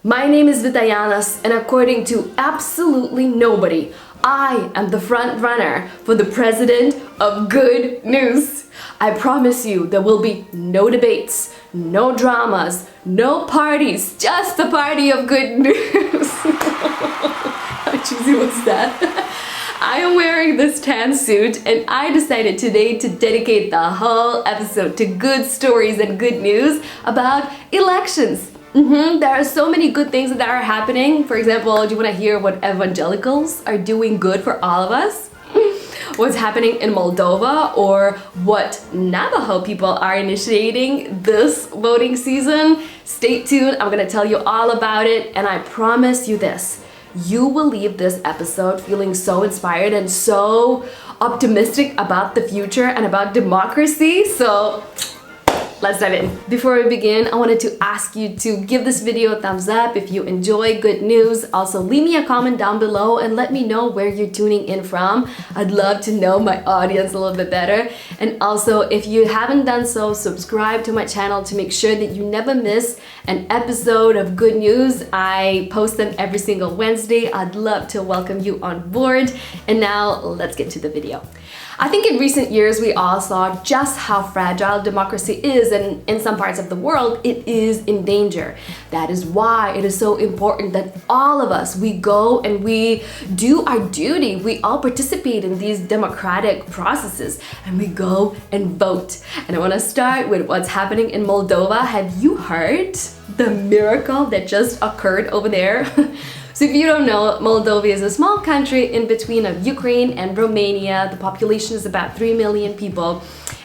My name is Vita, Janas, and according to absolutely nobody, I am the front runner for the president of good news. I promise you there will be no debates, no dramas, no parties, just the party of good news. How cheesy was that? I am wearing this tan suit and I decided today to dedicate the whole episode to good stories and good news about elections. There are so many good things that are happening. For example, do you want to hear what evangelicals are doing good for all of us? What's happening in Moldova, or what Navajo people are initiating this voting season? Stay tuned, I'm gonna tell you all about it, and I promise you this. You will leave this episode feeling so inspired and so optimistic about the future and about democracy. So let's dive in. Before we begin, I wanted to ask you to give this video a thumbs up if you enjoy good news. Also, leave me a comment down below and let me know where you're tuning in from. I'd love to know my audience a little bit better. And also, if you haven't done so, subscribe to my channel to make sure that you never miss an episode of good news. I post them every single Wednesday. I'd love to welcome you on board. And now let's get to the video. I think in recent years we all saw just how fragile democracy is, and in some parts of the world it is in danger. That is why it is so important that all of us, we go and we do our duty. We all participate in these democratic processes and we go and vote. And I want to start with what's happening in Moldova. Have you heard the miracle that just occurred over there? So if you don't know, Moldova is a small country in between of Ukraine and Romania. The population is about 3 million people.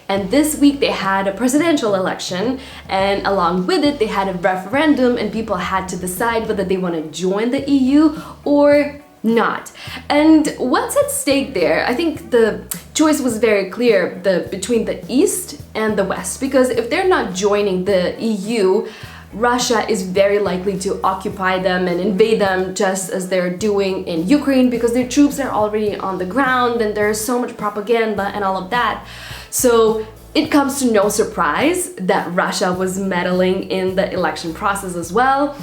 And this week they had a presidential election, and along with it they had a referendum, and people had to decide whether they want to join the EU or not. And what's at stake there? I think the choice was very clear between the East and the West, because if they're not joining the EU, Russia is very likely to occupy them and invade them, just as they're doing in Ukraine, because their troops are already on the ground and there's so much propaganda and all of that. So it comes to no surprise that Russia was meddling in the election process as well.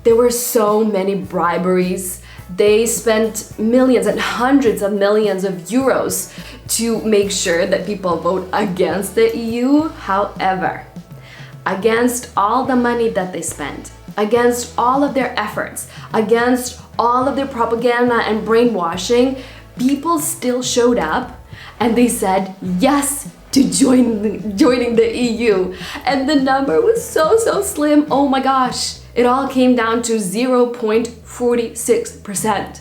There were so many briberies. They spent millions and hundreds of millions of euros to make sure that people vote against the EU. However, against all the money that they spent, against all of their efforts, against all of their propaganda and brainwashing, people still showed up and they said yes to joining the EU. And the number was so slim. Oh my gosh, it all came down to 0.46%.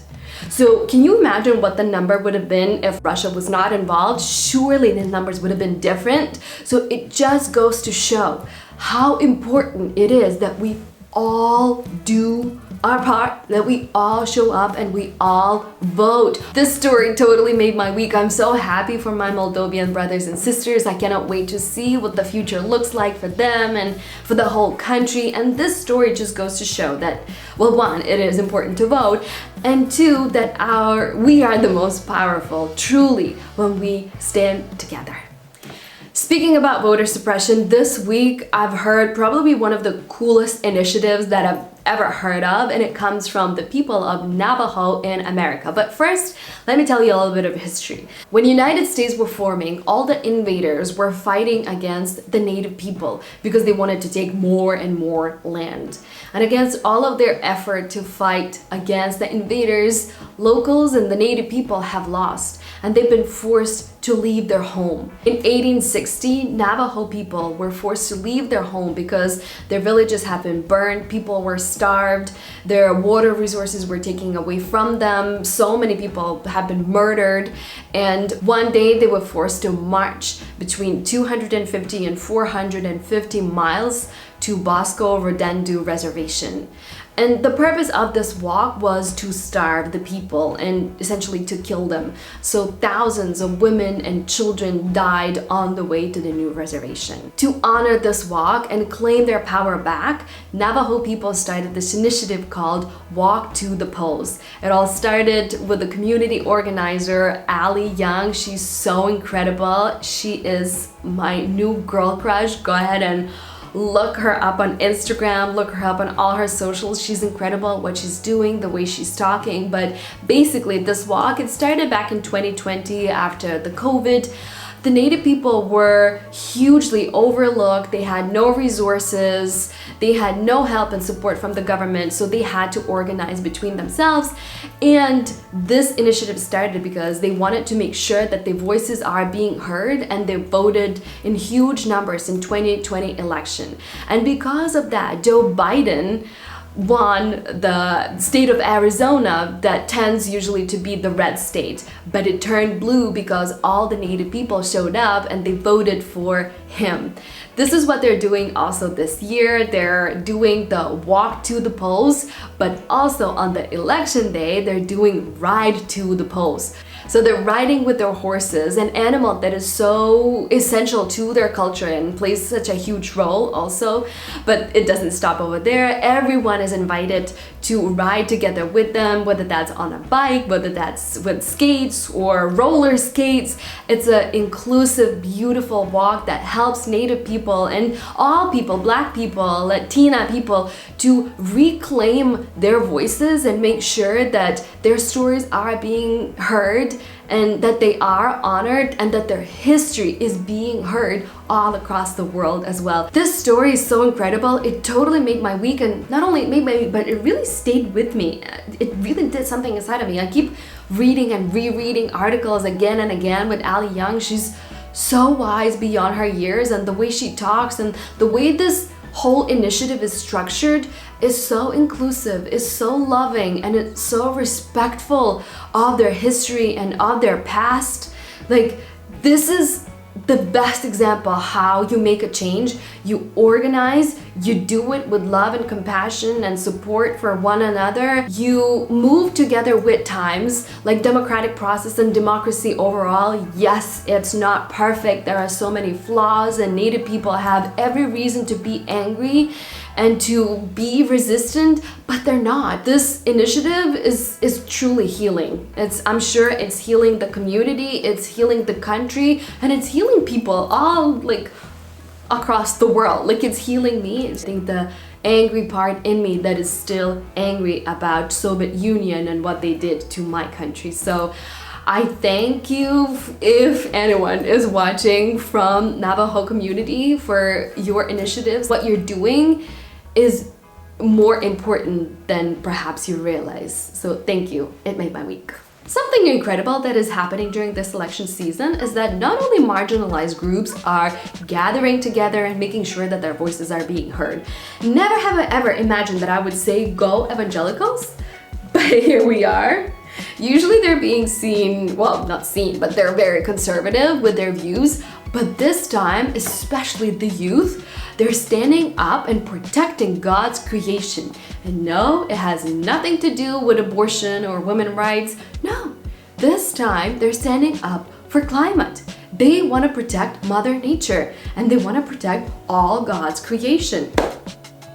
So can you imagine what the number would have been if Russia was not involved? Surely the numbers would have been different. So it just goes to show how important it is that we all do our part, that we all show up and we all vote. This story totally made my week. I'm so happy for my Moldovan brothers and sisters. I cannot wait to see what the future looks like for them and for the whole country. And this story just goes to show that, well, one, it is important to vote, and two, that we are the most powerful, truly, when we stand together. Speaking about voter suppression, this week I've heard probably one of the coolest initiatives that I've ever heard of, and it comes from the people of Navajo in America. But first, let me tell you a little bit of history. When the United States were forming, all the invaders were fighting against the native people because they wanted to take more and more land. And against all of their effort to fight against the invaders, locals and the native people have lost, and they've been forced to leave their home. In 1860, Navajo people were forced to leave their home because their villages had been burned, people were starved, their water resources were taken away from them, so many people had been murdered, and one day they were forced to march between 250 and 450 miles to Bosco Rodendu Reservation. And the purpose of this walk was to starve the people and essentially to kill them. So thousands of women and children died on the way to the new reservation. To honor this walk and claim their power back, Navajo people started this initiative called Walk to the Polls. It all started with the community organizer, Ali Young. She's so incredible. She is my new girl crush. Go ahead and look her up on Instagram, look her up on all her socials. She's incredible what she's doing, the way she's talking. But basically this walk, it started back in 2020 after the COVID. The Native people were hugely overlooked. They had no resources, they had no help and support from the government, so they had to organize between themselves. And this initiative started because they wanted to make sure that their voices are being heard, and they voted in huge numbers in 2020 election. And because of that, Joe Biden won the state of Arizona that tends usually to be the red state, but it turned blue because all the Native people showed up and they voted for him. This is what they're doing also this year. They're doing the walk to the polls, but also on the election day, they're doing ride to the polls. So they're riding with their horses, an animal that is so essential to their culture and plays such a huge role also. But it doesn't stop over there. Everyone is invited to ride together with them, whether that's on a bike, whether that's with skates or roller skates. It's an inclusive, beautiful walk that helps Native people and all people, Black people, Latina people, to reclaim their voices and make sure that their stories are being heard and that they are honored and that their history is being heard all across the world as well. This story is so incredible. It totally made my week, and not only it made my week, but it really stayed with me. It really did something inside of me. I keep reading and rereading articles again and again with Ali Young. She's so wise beyond her years, and the way she talks and the way this whole initiative is structured is so inclusive, is so loving, and it's so respectful of their history and of their past. Like, this is the best example how you make a change. You organize, you do it with love and compassion and support for one another. You move together with times. Like, democratic process and democracy overall, yes, it's not perfect. There are so many flaws, and Native people have every reason to be angry and to be resistant, but they're not. This initiative is truly healing. I'm sure it's healing the community, it's healing the country, and it's healing people all like across the world. Like, it's healing me. I think the angry part in me that is still angry about Soviet Union and what they did to my country. So I thank you if anyone is watching from Navajo community for your initiatives. What you're doing is more important than perhaps you realize. So thank you. It made my week. Something incredible that is happening during this election season is that not only marginalized groups are gathering together and making sure that their voices are being heard. Never have I ever imagined that I would say go evangelicals, but here we are. Usually they're being seen, well, not seen, but they're very conservative with their views. But this time, especially the youth, they're standing up and protecting God's creation. And no, it has nothing to do with abortion or women's rights. No, this time they're standing up for climate. They want to protect Mother Nature, and they want to protect all God's creation.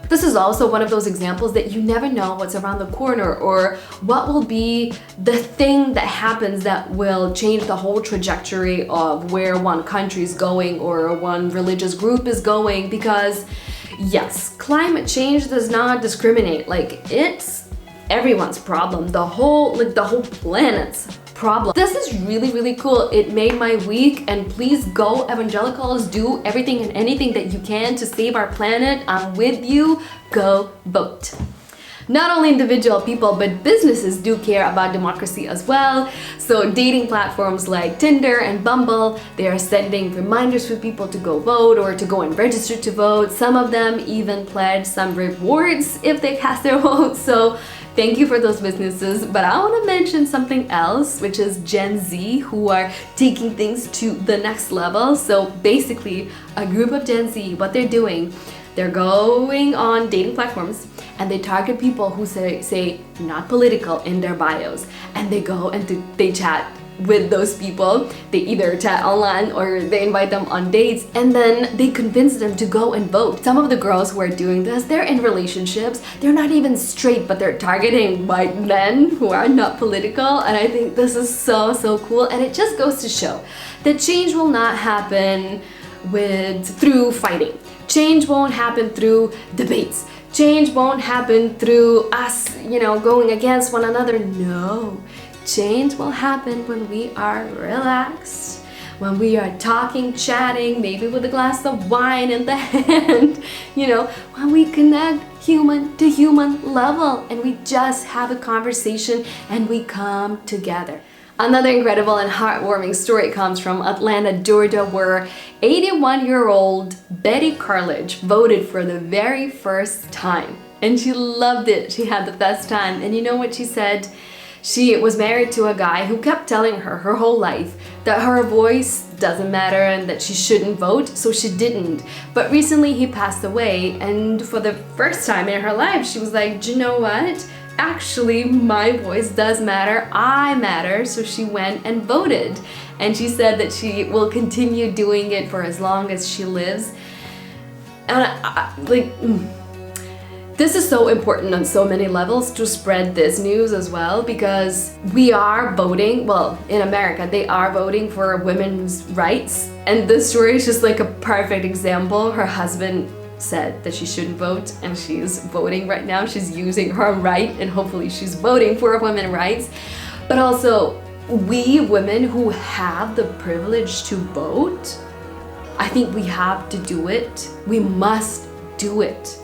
This is also one of those examples that you never know what's around the corner or what will be the thing that happens that will change the whole trajectory of where one country is going or one religious group is going, because yes, climate change does not discriminate. Like, it's everyone's problem, the whole planet's problem. This is really, really cool. It made my week, and please go evangelicals, do everything and anything that you can to save our planet. I'm with you. Go vote. Not only individual people, but businesses do care about democracy as well. So dating platforms like Tinder and Bumble, they are sending reminders for people to go vote or to go and register to vote. Some of them even pledge some rewards if they cast their vote. So thank you for those businesses. But I want to mention something else, which is Gen Z, who are taking things to the next level. So basically, a group of Gen Z, what they're doing, they're going on dating platforms and they target people who say not political in their bios, and they go and they chat with those people. They either chat online or they invite them on dates, and then they convince them to go and vote. Some of the girls who are doing this, they're in relationships. They're not even straight, but they're targeting white men who are not political. And I think this is so, so cool. And it just goes to show that change will not happen through fighting. Change won't happen through debates. Change won't happen through us, going against one another. No. Change will happen when we are relaxed, when we are talking, chatting, maybe with a glass of wine in the hand, when we connect human to human level and we just have a conversation and we come together. Another incredible and heartwarming story comes from Atlanta, Georgia, where 81-year-old Betty Carledge voted for the very first time. And she loved it. She had the best time. And you know what she said? She was married to a guy who kept telling her whole life that her voice doesn't matter and that she shouldn't vote, so she didn't. But recently he passed away, and for the first time in her life, she was like, do you know what? Actually, my voice does matter. I matter. So she went and voted. And she said that she will continue doing it for as long as she lives. And this is so important on so many levels to spread this news as well, because we are voting, well, in America, they are voting for women's rights. And this story is just like a perfect example. Her husband said that she shouldn't vote, and she's voting right now. She's using her right, and hopefully she's voting for women's rights. But also, we women who have the privilege to vote, I think we have to do it. We must do it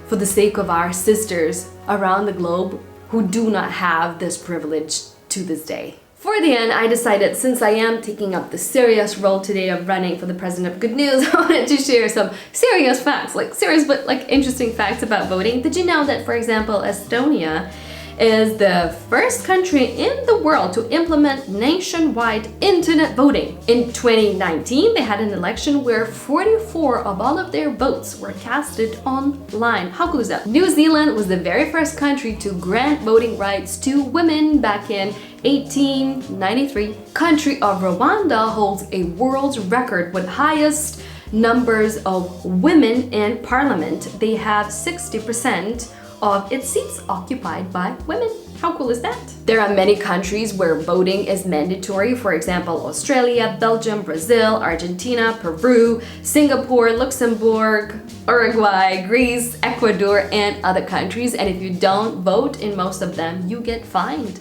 for the sake of our sisters around the globe who do not have this privilege to this day. For the end, I decided, since I am taking up the serious role today of running for the president of good news, I wanted to share some serious facts, serious but interesting facts about voting. Did you know that, for example, Estonia is the first country in the world to implement nationwide internet voting? In 2019, they had an election where 44 of all of their votes were casted online. How cool is that? New Zealand was the very first country to grant voting rights to women back in 1893. Country of Rwanda holds a world record with highest numbers of women in parliament. They have 60% of its seats occupied by women. How cool is that? There are many countries where voting is mandatory. For example, Australia, Belgium, Brazil, Argentina, Peru, Singapore, Luxembourg, Uruguay, Greece, Ecuador, and other countries. And if you don't vote in most of them, you get fined.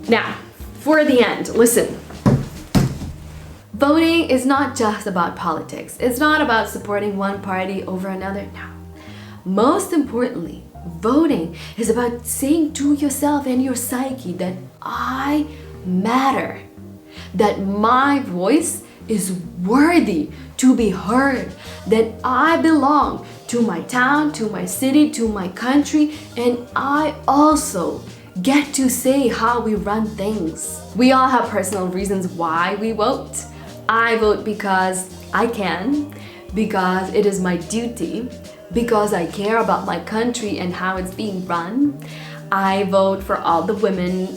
Now, for the end, listen. Voting is not just about politics. It's not about supporting one party over another. No. Most importantly, voting is about saying to yourself and your psyche that I matter, that my voice is worthy to be heard, that I belong to my town, to my city, to my country, and I also get to say how we run things. We all have personal reasons why we vote. I vote because I can, because it is my duty, because I care about my country and how it's being run. I vote for all the women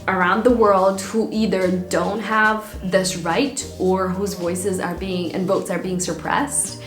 around the world who either don't have this right or whose voices are being and votes are being suppressed.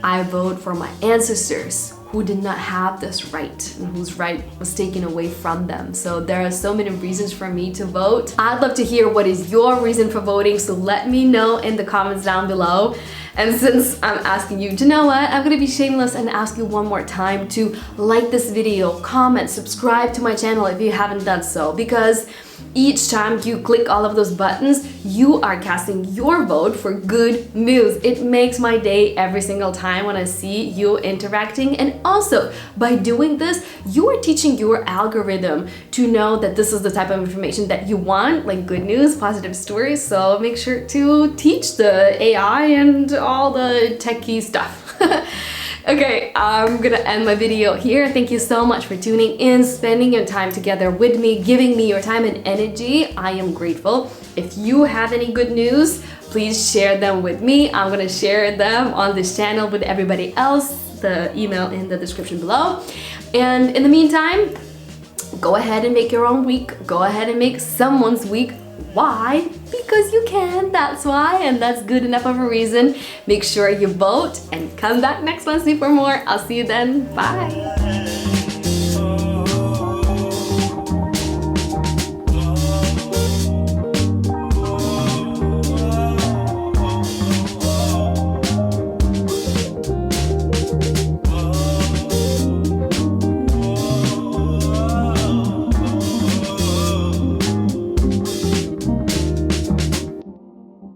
I vote for my ancestors who did not have this right and whose right was taken away from them. So there are so many reasons for me to vote. I'd love to hear what is your reason for voting, so let me know in the comments down below. And since I'm asking you, do you know what? I'm gonna be shameless and ask you one more time to like this video, comment, subscribe to my channel if you haven't done so, because each time you click all of those buttons, you are casting your vote for good news. It makes my day every single time when I see you interacting. And also, by doing this, you are teaching your algorithm to know that this is the type of information that you want, like good news, positive stories. So make sure to teach the AI and all the techie stuff. Okay, I'm gonna end my video here. Thank you so much for tuning in, spending your time together with me, giving me your time and energy. I am grateful. If you have any good news, please share them with me. I'm gonna share them on this channel with everybody else. The email in the description below. And in the meantime, go ahead and make your own week. Go ahead and make someone's week. Why? Because you can, that's why, and that's good enough of a reason. Make sure you vote and come back next Wednesday for more. I'll see you then. Bye.